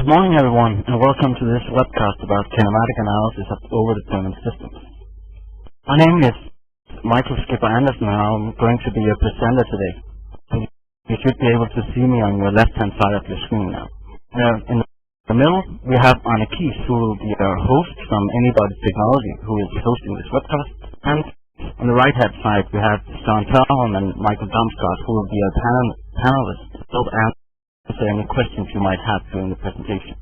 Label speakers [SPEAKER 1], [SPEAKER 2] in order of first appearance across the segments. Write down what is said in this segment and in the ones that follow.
[SPEAKER 1] Good morning, everyone, and welcome to this webcast about kinematic analysis of over-determinate systems. My name is Michael Skipper Anderson, and I'm going to be your presenter today. You should be able to see me on your left-hand side of your screen now. In the middle, we have Arne Kies, who will be our host from Anybody Technology, who is hosting this webcast. And on the right-hand side, we have Søren Tørholm and Michael Damsgaard, who will be our panelists to answer any questions you might have during the presentation.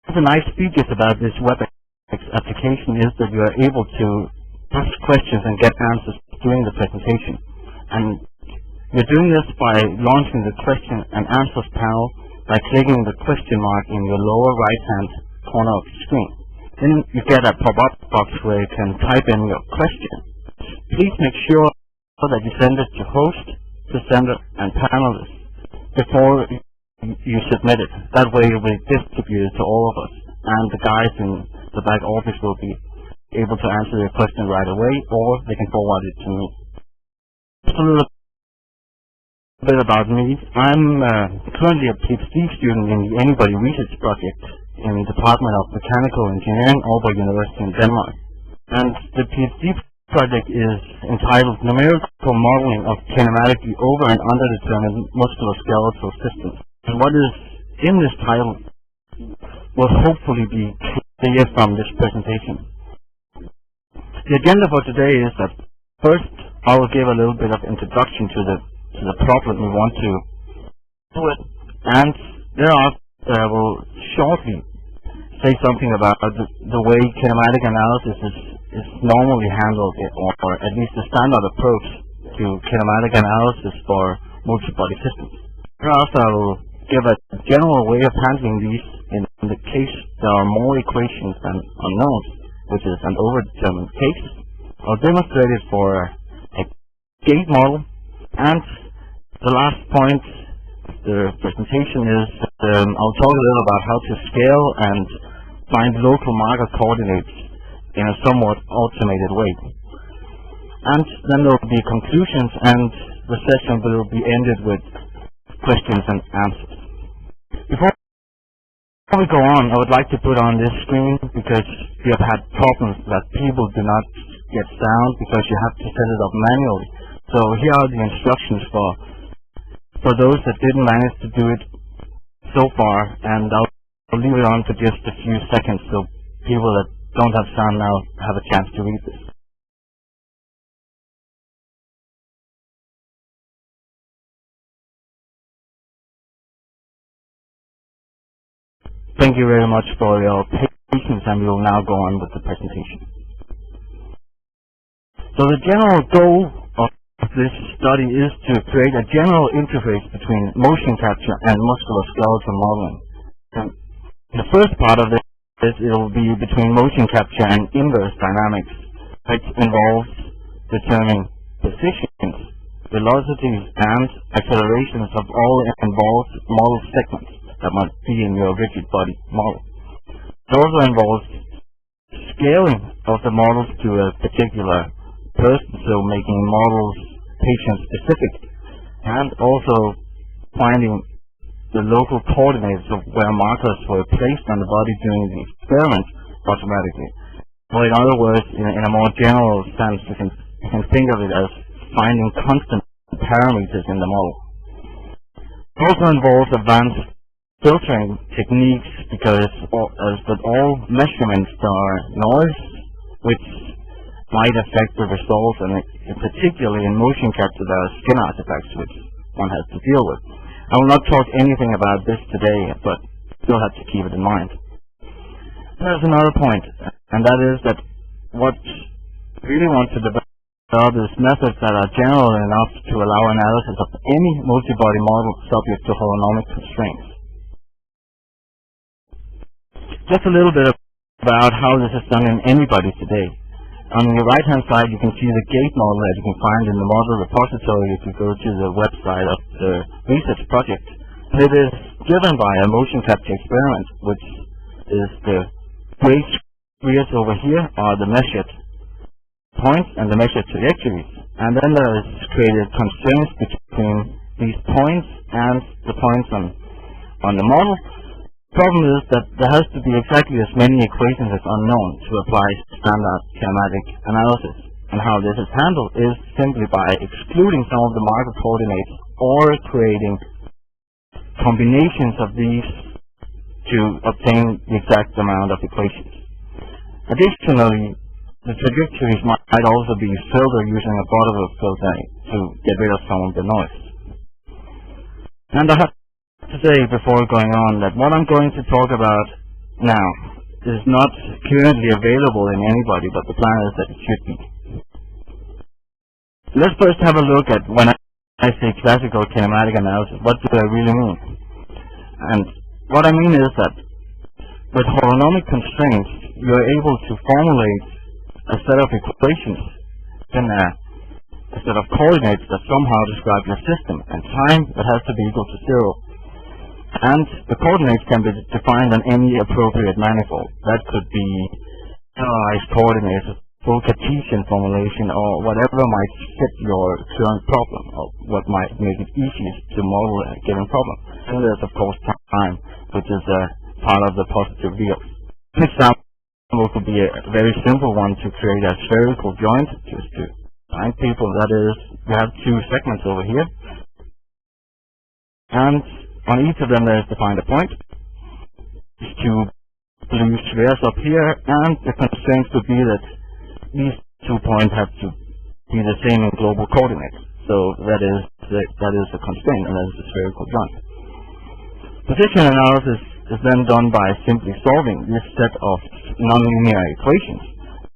[SPEAKER 1] One of the nice features about this WebEx application is that you are able to ask questions and get answers during the presentation. And you're doing this by launching the question and answers panel by clicking the question mark in your lower right-hand corner of the screen. Then you get a pop-up box where you can type in your question. Please make sure that you send it to host, presenter, and panelists before you submit it. That way it will be distributed to all of us, and the guys in the back office will be able to answer your question right away, or they can forward it to me. Just a little bit about me. I'm currently a PhD student in the Anybody Research Project in the Department of Mechanical Engineering, Aalborg University in Denmark. And the PhD project is entitled Numerical Modeling of Kinematics Over and Under-determinate Musculo-skeletal Systems. And what is in this title will hopefully be clear from this presentation. The agenda for today is that first I will give a little bit of introduction to the problem we want to do it, and thereafter I will shortly say something about the way kinematic analysis is normally handled, or at least the standard approach to kinematic analysis for multi-body systems. Thereafter I will give a general way of handling these in the case there are more equations than unknowns, which is an over-determined case. I'll demonstrate it for a gate model, and the last point of the presentation is I'll talk a little about how to scale and find local marker coordinates in a somewhat automated way. And then there will be conclusions, and the session will be ended with questions and answers. Before we go on, I would like to put on this screen, because we have had problems that people do not get sound because you have to set it up manually. So here are the instructions for those that didn't manage to do it so far, and I'll leave it on for just a few seconds so people that don't have sound now have a chance to read this. Thank you very much for your patience, and we will now go on with the presentation. So the general goal of this study is to create a general interface between motion capture and musculo-skeletal modeling. And the first part of this it will be between motion capture and inverse dynamics, which involves determining positions, velocities, and accelerations of all involved model segments that must be in your rigid body model. It also involves scaling of the models to a particular person, so making models patient-specific, and also finding the local coordinates of where markers were placed on the body during the experiment automatically. Or in other words, in a more general sense, you can think of it as finding constant parameters in the model. It also involves advanced filtering techniques, because all measurements are noise, which might affect the results, and particularly in motion capture there are skin artifacts which one has to deal with. I will not talk anything about this today, but still have to keep it in mind. There's another point, and that is that what we really want to develop is methods that are general enough to allow analysis of any multi-body model subject to holonomic constraints. Just a little bit about how this is done in Anybody today. On the right-hand side, you can see the gate model that you can find in the model repository if you go to the website of the research project. And it is driven by a motion capture experiment, which is the gray squares over here are the measured points and the measured trajectories. And then there is created constraints between these points and the points on the model. Problem is that there has to be exactly as many equations as unknown to apply standard kinematic analysis. And how this is handled is simply by excluding some of the marker coordinates or creating combinations of these to obtain the exact amount of equations. Additionally, the trajectories might also be filtered using a butterworth filter to get rid of some of the noise. And I have to say before going on that what I'm going to talk about now is not currently available in anybody, but the plan is that it should be. Let's first have a look at when I say classical kinematic analysis, what do I really mean? And what I mean is that with holonomic constraints, you're able to formulate a set of equations in a set of coordinates that somehow describe your system, and time that has to be equal to 0. And the coordinates can be defined on any appropriate manifold. That could be generalized coordinates, full Cartesian formulation, or whatever might fit your current problem, or what might make it easiest to model a given problem. And there's of course time, which is a part of the positive real. An example could be a very simple one to create a spherical joint, just to find people. That is, we have two segments over here, and on each of them there is defined a point. These two blue spheres up here, and the constraints could be that these 2 points have to be the same in global coordinates. So that is the constraint, and that is the spherical joint. Position analysis is then done by simply solving this set of nonlinear equations.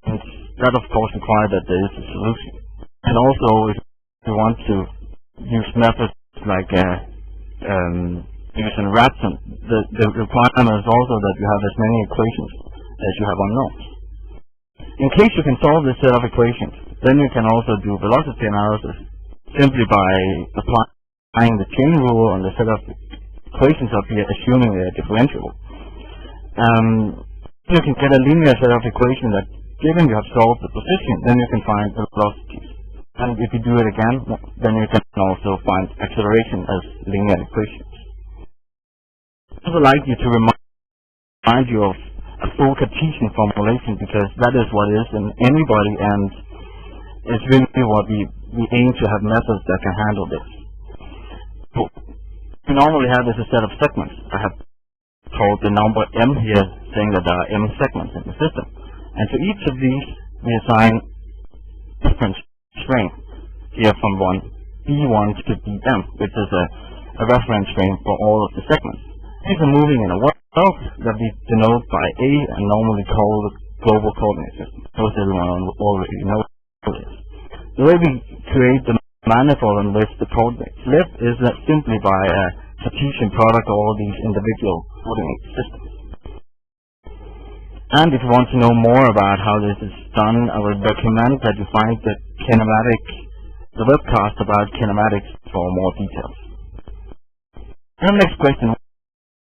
[SPEAKER 1] And that of course requires that there is a solution. And also, if you want to use methods like using Ratson, the requirement is also that you have as many equations as you have unknowns. In case you can solve this set of equations, then you can also do velocity analysis simply by applying the chain rule on the set of equations up here, assuming they are differentiable. You can get a linear set of equations that, given you have solved the position, then you can find the velocities. And if you do it again, then you can also find acceleration as linear equations. I would like you to remind you of a full Cartesian formulation, because that is what is in anybody, and it's really what we aim to have methods that can handle this. What we normally have is a set of segments. I have called the number m here, saying that there are m segments in the system. And to each of these, we assign different strain. Here from B1 to Bm, which is a reference strain for all of the segments. These are moving in a world that we denote by A and normally call the global coordinate system. Most everyone already knows this. The way we create the manifold on which the coordinates live is simply by a Cartesian product of all these individual coordinate systems. And if you want to know more about how this is done, I would recommend that you find the webcast about kinematics for more details. And the next question: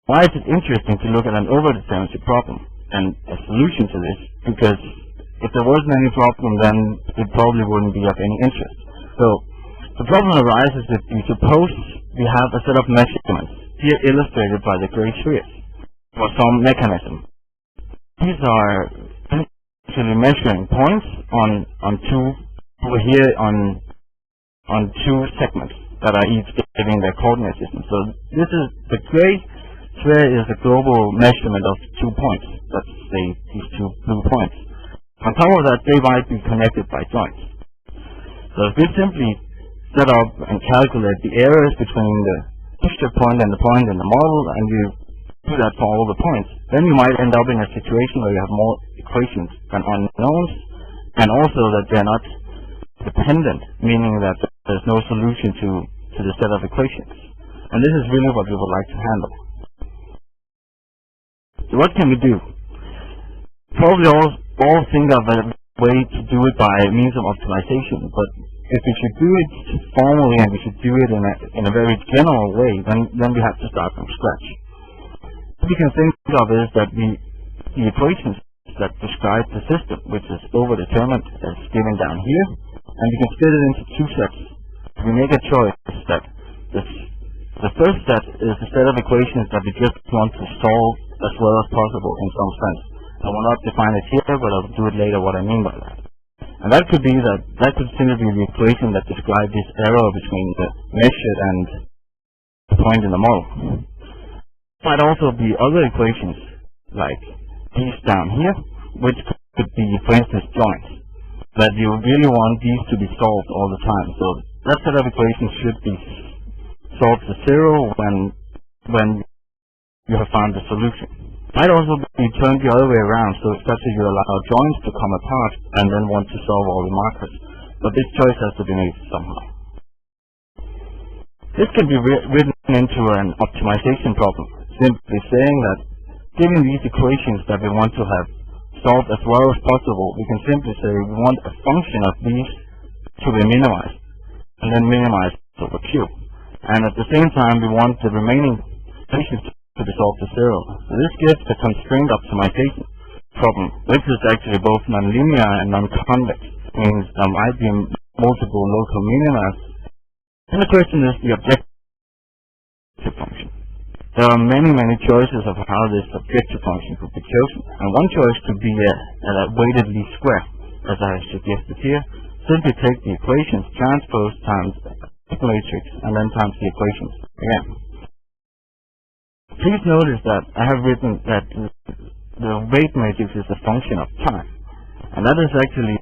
[SPEAKER 1] why is it interesting to look at an over-determinate problem and a solution to this? Because if there wasn't any problem, then it probably wouldn't be of any interest. So the problem arises if you suppose we have a set of measurements, here illustrated by the gray spheres, for some mechanism. These are actually measuring points on two segments that are each giving their coordinate system. So this is the gray sphere is a global measurement of 2 points. Let's say these two blue points. On top of that, they might be connected by joints. So if we simply set up and calculate the areas between the picture point and the point in the model, and you do that for all the points, then you might end up in a situation where you have more equations than unknowns, and also that they're not dependent, meaning that there's no solution to the set of equations. And this is really what we would like to handle. So what can we do? Probably all think of a way to do it by means of optimization, but if we should do it formally and we should do it in a very general way, then we have to start from scratch. What we can think of is that the equations that describe the system, which is over-determinate, as given down here, and we can split it into two sets. We make a choice that the The first step is a set of equations that we just want to solve as well as possible in some sense. I will not define it here, but I'll do it later what I mean by that. And that could simply be the equation that describes this error between the measured and the point in the model. It might also be other equations, like these down here, which could be, for instance, joints, that you really want these to be solved all the time. So that set of equations should be solved to zero when you have found the solution. It might also be turned the other way around, so such that you allow joints to come apart and then want to solve all the markers. But this choice has to be made somehow. This can be written into an optimization problem, simply saying that given these equations that we want to have solved as well as possible, we can simply say we want a function of these to be minimized, and then minimized over Q. And at the same time, we want the remaining equations to be solved to zero. So this gives the constraint optimization problem, which is actually both nonlinear and non-convex. It means there might be multiple local minimas. And the question is the objective function. There are many choices of how this objective function could be chosen. And one choice could be a weighted least square, as I suggested here. Simply take the equations, transpose times the matrix, and then times the equations again. Please notice that I have written that the weight matrix is a function of time. And that is actually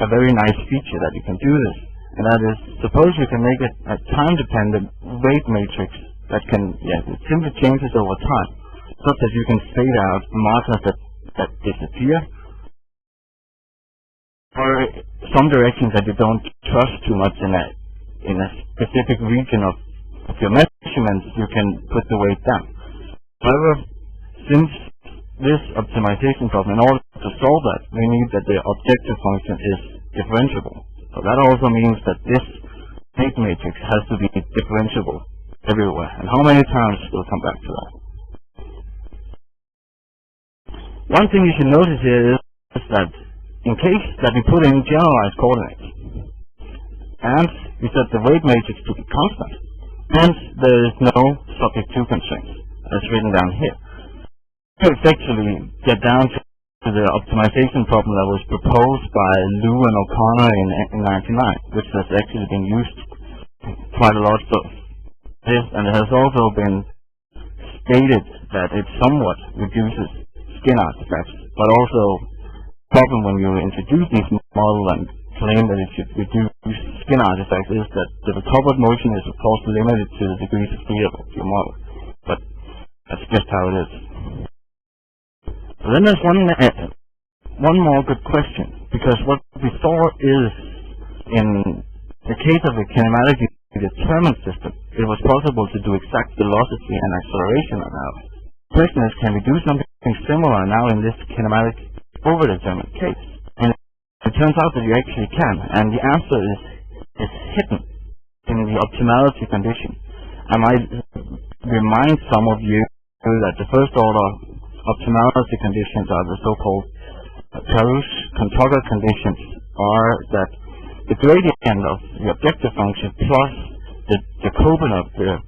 [SPEAKER 1] a very nice feature that you can do this. And that is, suppose you can make it a time-dependent weight matrix that can, it simply changes over time, such that you can fade out markers that disappear, or some directions that you don't trust too much in a specific region of your measurements, you can put the weight down. However, since this optimization problem, in order to solve that, we need that the objective function is differentiable. So that also means that this weight matrix has to be differentiable everywhere. And how many times we'll come back to that. One thing you should notice here is that in case that we put in generalized coordinates, and we set the weight matrix to be constant, hence there is no subject to constraints, as written down here. To effectively get down to the optimization problem that was proposed by Liu and O'Connor in 1999, which has actually been used quite a lot for this, and it has also been stated that it somewhat reduces skin artifacts, but also the problem when you introduce these models and claim that it should reduce skin artifacts is that the recovered motion is of course limited to the degrees of freedom of your model. But that's just how it is. So then there's one more good question, because what we saw is in the case of a kinematically determined system, it was possible to do exact velocity and acceleration analysis. The question is, can we do something similar now in this kinematic over-determined case? And it turns out that you actually can, and the answer is hidden in the optimality condition. I might remind some of you that the first order optimality conditions are the so-called Karush-Kontogga conditions, are that the gradient of the objective function plus the Jacobian of the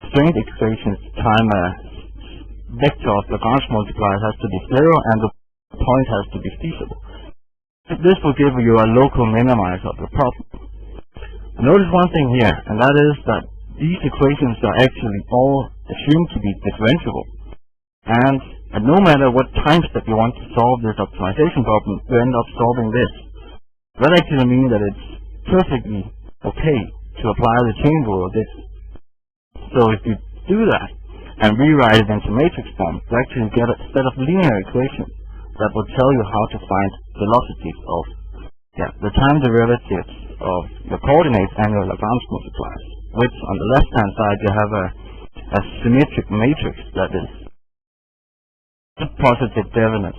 [SPEAKER 1] strength equations time a vector of Lagrange multipliers has to be zero, and the point has to be feasible. This will give you a local minimizer of the problem. Notice one thing here, and that is that these equations are actually all assumed to be differentiable. And no matter what time step you want to solve this optimization problem, you end up solving this. That actually means that it's perfectly okay to apply the chain rule of this. So if you do that and rewrite it into matrix form, you actually get a set of linear equations that will tell you how to find velocities of the time derivatives of your coordinates and your Lagrange multipliers, which on the left-hand side you have a symmetric matrix that is positive definite,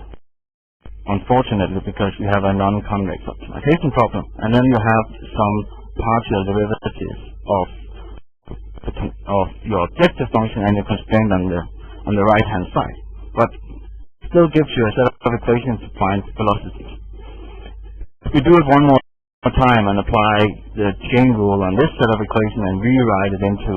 [SPEAKER 1] unfortunately, because you have a non-convex optimization problem, and then you have some partial derivatives of your objective function and your constraint on the right-hand side. But it still gives you a set of equations to find velocities. If we do it one more time and apply the chain rule on this set of equations and rewrite it into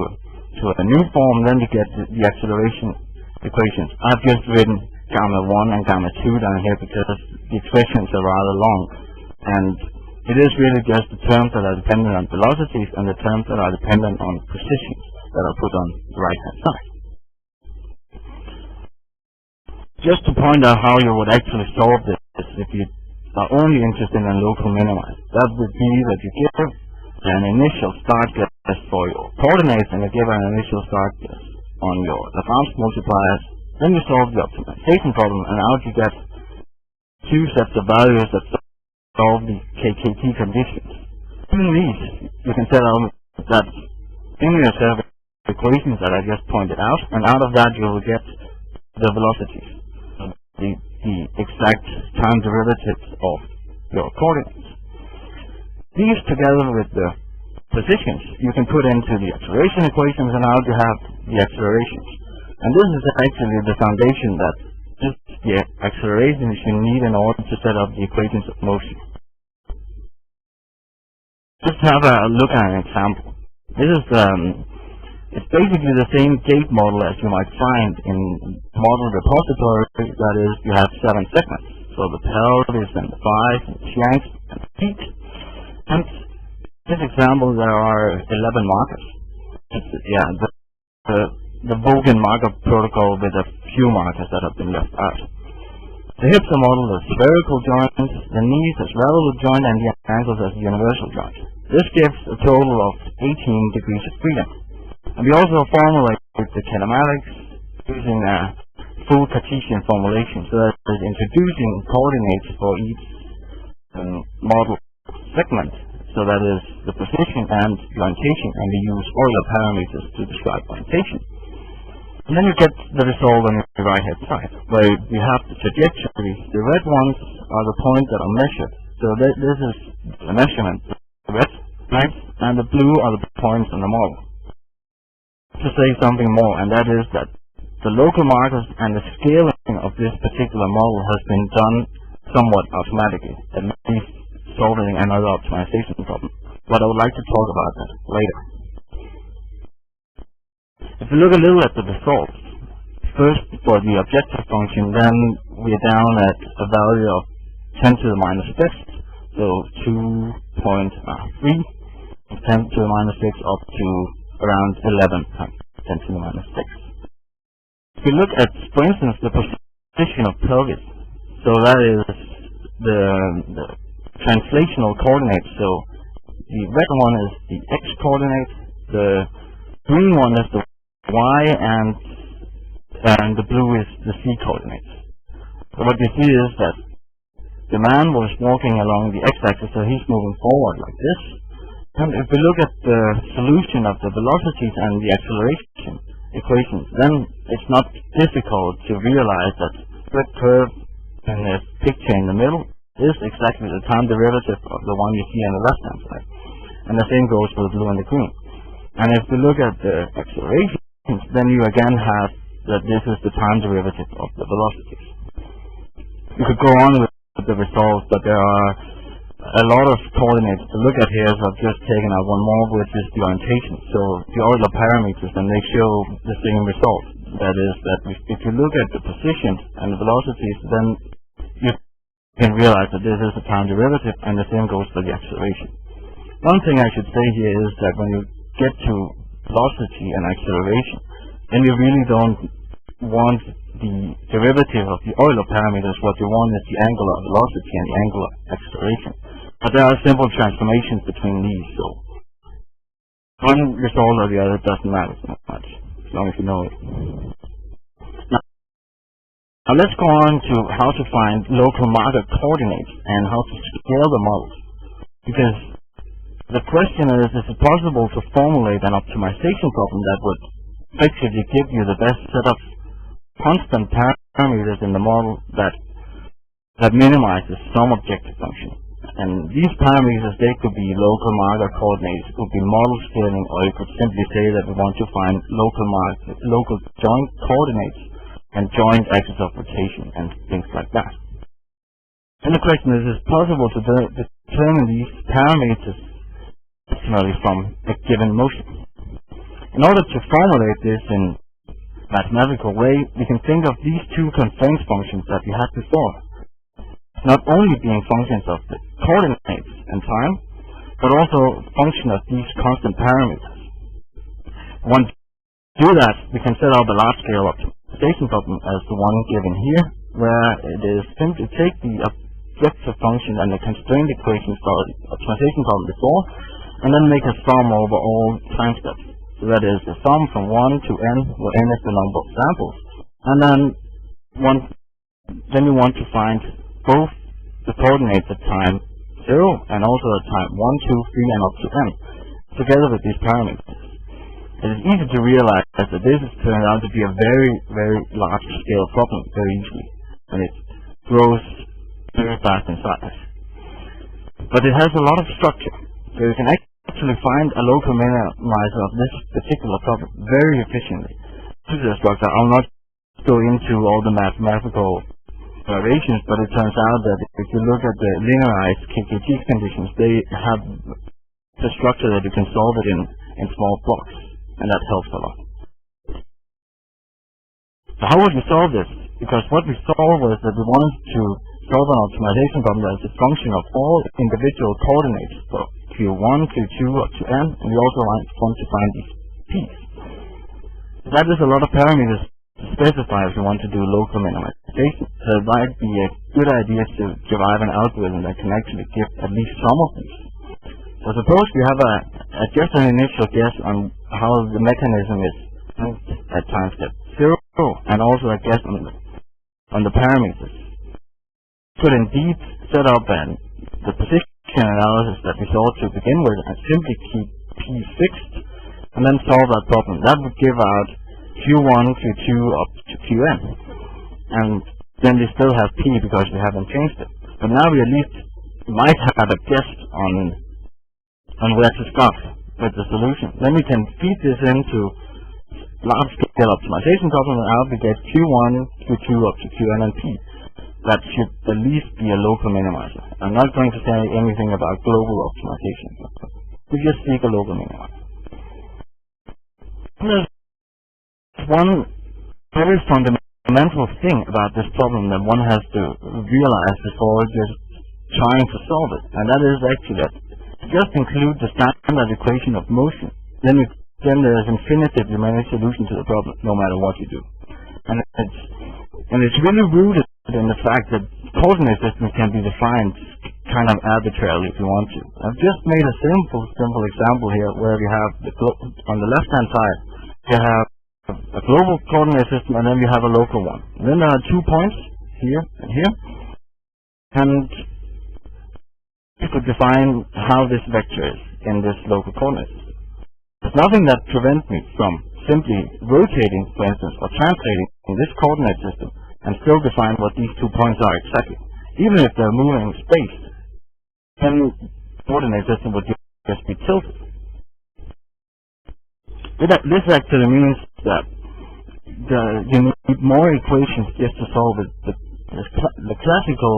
[SPEAKER 1] to a new form, then you get the acceleration equations. I've just written gamma 1 and gamma 2 down here because the expressions are rather long, and it is really just the terms that are dependent on velocities and the terms that are dependent on positions that are put on the right-hand side. Just to point out how you would actually solve this, if you are only interested in local minimize, that would be that you give an initial start guess for your coordinates and you give an initial start guess on your Lagrange multipliers. Then you solve the optimization problem, and out you get two sets of values that solve the KKT conditions. Using these, you can set out that in your set of equations that I just pointed out, and out of that you will get the velocities, the exact time derivatives of your coordinates. These, together with the positions, you can put into the acceleration equations, and out you have the accelerations. And this is actually the foundation that just the accelerations you need in order to set up the equations of motion. Just have a look at an example. This is it's basically the same gate model as you might find in model repository. That is, you have 7 segments. So the pelvis and the thighs and the shanks and the feet. And in this example, there are 11 markers. The Vogan marker protocol with a few markers that have been left out. The hips are modeled as spherical joints, the knees as relative joint, and the ankles as universal joint. This gives a total of 18 degrees of freedom. And we also formulate the kinematics using a full Cartesian formulation, so that is introducing coordinates for each model segment, so that is the position and the orientation, and we use Euler parameters to describe orientation. And then you get the result on the right-hand side, where you have the trajectories. The red ones are the points that are measured. So this is the measurement, the red lines, and the blue are the points on the model. To say something more, and that is that the local markers and the scaling of this particular model has been done somewhat automatically, at least solving another optimization problem. But I would like to talk about that later. If you look a little at the results, first for the objective function, then we're down at a value of 10 to the minus 6, so 2.3, 10 to the minus 6 up to around 11 times 10 to the minus 6. If you look at, for instance, the position of pelvis, so that is the translational coordinates. So the red one is the x coordinate, the green one is the y, and the blue is the c coordinates. So what you see is that the man was walking along the x-axis, so he's moving forward like this. And if we look at the solution of the velocities and the acceleration equations, then it's not difficult to realize that the curve in the picture in the middle is exactly the time derivative of the one you see on the left-hand side. And the same goes for the blue and the green. And if we look at the acceleration, then you again have that this is the time derivative of the velocities. You could go on with the results, but there are a lot of coordinates to look at here, so I've just taken out one more, which is the orientation. So the Euler parameters, and they show the same result. That is, that if you look at the positions and the velocities, then you can realize that this is a time derivative, and the same goes for the acceleration. One thing I should say here is that when you get to velocity and acceleration, then you really don't want the derivative of the Euler parameters. What you want is the angular velocity and the angular acceleration. But there are simple transformations between these, so one result or the other doesn't matter so much, as long as you know it. Now let's go on to how to find local marker coordinates and how to scale the models. Because the question is it possible to formulate an optimization problem that would effectively give you the best set of constant parameters in the model that minimizes some objective function? And these parameters, they could be local marker coordinates, could be model scaling, or you could simply say that we want to find local joint coordinates and joint axis of rotation and things like that. And the question is it possible to determine these parameters from a given motion? In order to formulate this in mathematical way, we can think of these two constraint functions that we had before, not only being functions of the coordinates and time, but also function of these constant parameters. Once we do that, we can set up a large-scale optimization problem as the one given here, where it is simply take the objective function and the constraint equations for the optimization problem before, and then make a sum over all time steps. So that is the sum from 1 to n, where n is the number of samples. And then you want to find both the coordinates at time 0 and also at time 1, 2, 3, and up to n, together with these parameters. It is easy to realize that this is turned out to be a very, very large-scale problem very easily, and it grows very fast in size. But it has a lot of structure, so you can actually find a local minimizer of this particular problem very efficiently. This is a structure. I'll not go into all the mathematical variations, but it turns out that if you look at the linearized KKT conditions, they have the structure that you can solve it in small blocks, and that helps a lot. So how would we solve this? Because what we saw was that we wanted to solve an optimization problem that is a function of all individual coordinates for Q1, Q2, up to n, and we also want to find these p's. That is a lot of parameters to specify if you want to do local minimization. So it might be a good idea to derive an algorithm that can actually give at least some of these. So suppose we have just an initial guess on how the mechanism is at time step 0, and also a guess on the parameters. Could indeed set up the position analysis that we saw to begin with and simply keep p fixed and then solve that problem. That would give out Q1, Q2 up to Qn, and then we still have p because we haven't changed it. But now we at least might have a guess on where to start with the solution. Then we can feed this into large-scale optimization problem, and out we get Q1, Q2 up to Qn and p. That should at least be a local minimizer. I'm not going to say anything about global optimization. We just seek a local minimizer. There's one very fundamental thing about this problem that one has to realize before just trying to solve it, and that is actually that just include the standard equation of motion, then there's infinitively many solutions to the problem, no matter what you do. And it's really rooted in the fact that coordinate systems can be defined kind of arbitrarily if you want to. I've just made a simple example here where we have on the left-hand side, you have a global coordinate system, and then we have a local one. And then there are 2 points here and here, and you could define how this vector is in this local coordinate system. There's nothing that prevents me from simply rotating, for instance, or translating in this coordinate system and still define what these 2 points are exactly. Even if they're moving in space, then the coordinate system would just be tilted. This actually means that you need more equations just to solve it. The classical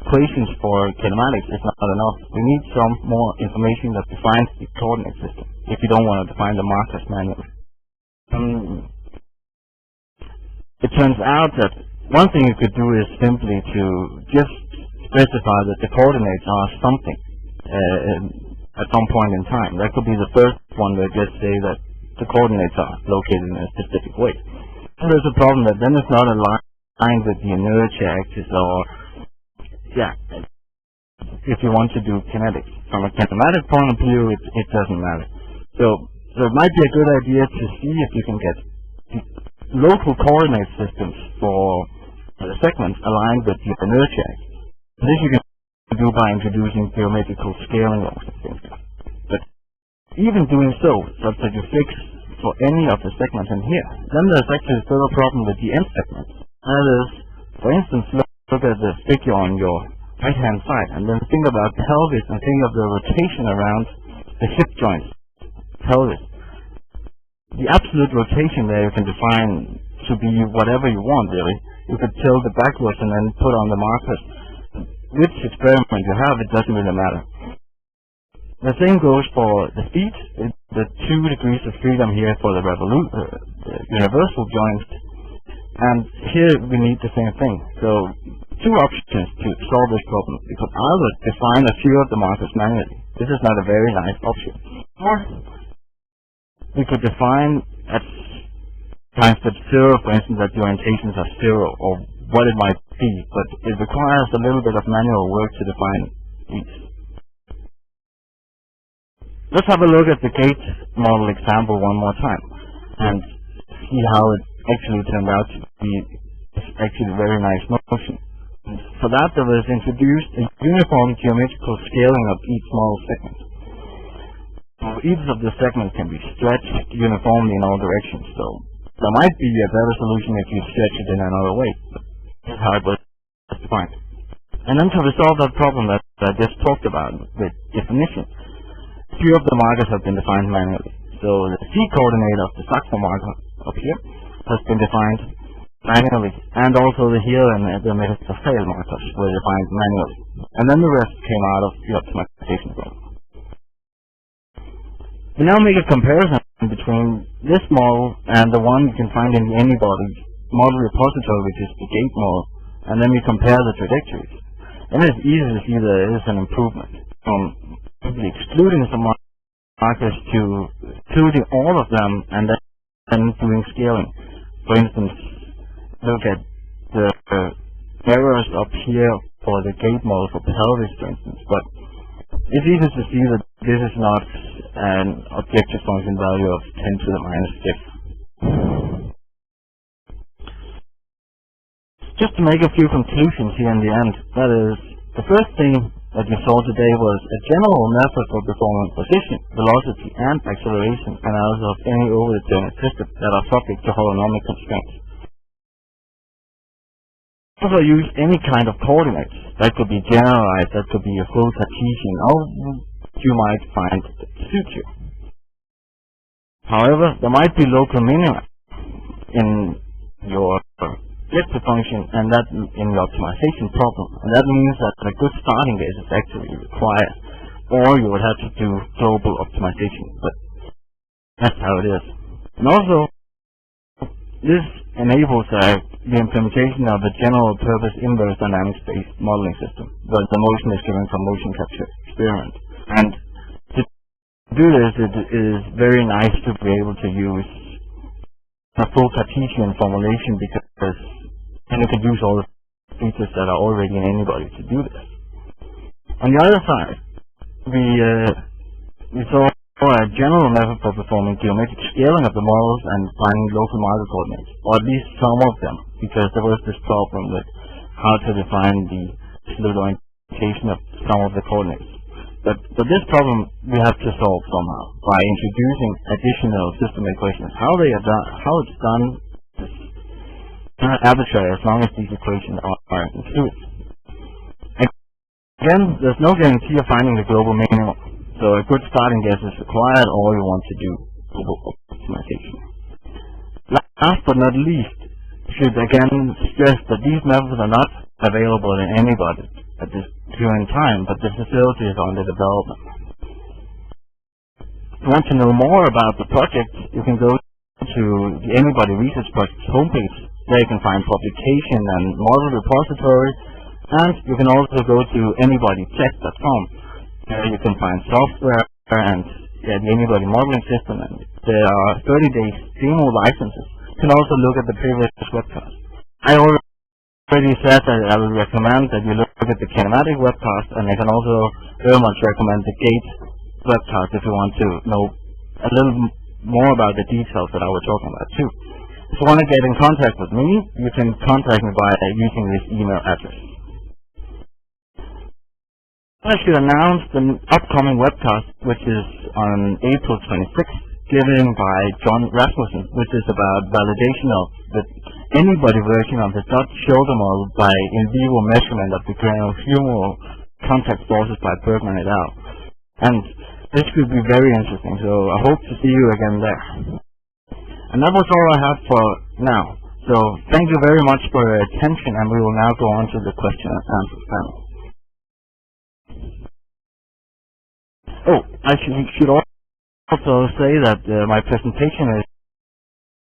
[SPEAKER 1] equations for kinematics is not enough. We need some more information that defines the coordinate system if you don't want to define the markers manually. It turns out that one thing you could do is simply to just specify that the coordinates are something at some point in time. That could be the first one where just say that the coordinates are located in a specific way. And there's a problem that then it's not aligned with the inertia axis, or if you want to do kinetics. From a kinematic point of view, it doesn't matter. So it might be a good idea to see if you can get local coordinate systems for the segments aligned with the inertia axis. This you can do by introducing geometrical scaling laws and things like that. But even doing so, such that you fix for any of the segments in here, then there's actually still a problem with the end segments. That is, for instance, look at the figure on your right-hand side, and then think about the pelvis and think of the rotation around the hip joints, pelvis. The absolute rotation there you can define to be whatever you want, really. You could tilt it backwards and then put on the markers. Which experiment you have, it doesn't really matter. The same goes for the speed. the 2 degrees of freedom here for the universal joints, and here we need the same thing. So 2 options to solve this problem, because I would define a few of the markers manually. This is not a very nice option. Or we could define at time step 0, for instance, that the orientations are 0, or what it might be, but it requires a little bit of manual work to define each. Let's have a look at the gate model example one more time and see how it actually turned out to be actually a very nice motion. For that, there was introduced a uniform geometrical scaling of each small segment. So each of the segments can be stretched uniformly in all directions. So there might be a better solution if you stretch it in another way. This is how it was defined. And then to resolve that problem that I just talked about with definition, few of the markers have been defined manually. So the c-coordinate of the saxo marker up here has been defined manually, and also the here and the metatarsal markers were defined manually. And then the rest came out of the optimization problem. We now make a comparison between this model and the one you can find in the Anybody model repository, which is the gate model, and then we compare the trajectories. And it's easy to see there is an improvement from simply excluding some markers to including all of them and then doing scaling. For instance, look at the errors up here for the gate model for pelvis, for instance, but it's easy to see that this is not an objective function value of 10 to the minus 6. Just to make a few conclusions here in the end, that is, the first thing that we saw today was a general method for performing position, velocity, and acceleration analysis of any over-determinate system that are subject to holonomic constraints. Also use any kind of coordinates. That could be generalized, that could be a full Cartesian, or you might find that suits you. However, there might be local minima in your objective function and that in the optimization problem. And that means that a good starting base is actually required, or you would have to do global optimization, but that's how it is. And also, this enables the implementation of a general purpose inverse dynamics-based modeling system, where the motion is given from motion capture experiment. And to do this, it is very nice to be able to use a full Cartesian formulation, because then you can use all the features that are already in Anybody to do this. On the other side, we saw a general method for performing geometric scaling of the models and finding local marker coordinates, or at least some of them, because there was this problem with how to define the absolute orientation of some of the coordinates. But this problem we have to solve somehow by introducing additional system equations. How it's done is not arbitrary as long as these equations are included. Again, there's no guarantee of finding the global minimum, so a good starting guess is required, or you want to do global optimization. Last but not least, should again stress that these methods are not available in Anybody at this current time, but the facility is under development. If you want to know more about the project, you can go to the Anybody Research Project's homepage. There you can find publication and model repository, and you can also go to anybodycheck.com. There you can find software and the Anybody modeling system, and there are 30-day demo licenses. You can also look at the previous webcast. I already said that I would recommend that you look at the Kinematic webcast, and I can also very much recommend the Gate webcast if you want to know a little more about the details that I was talking about too. If you want to get in contact with me, you can contact me by using this email address. I should announce the upcoming webcast, which is on April 26th, given by John Rasmussen, which is about validation of the Anybody version of the Dutch shoulder model by in vivo measurement of the cranial-humeral contact forces by Bergman et al. And this could be very interesting, so I hope to see you again there. And that was all I have for now. So thank you very much for your attention, and we will now go on to the question and answer panel. Oh, I should also say that my presentation is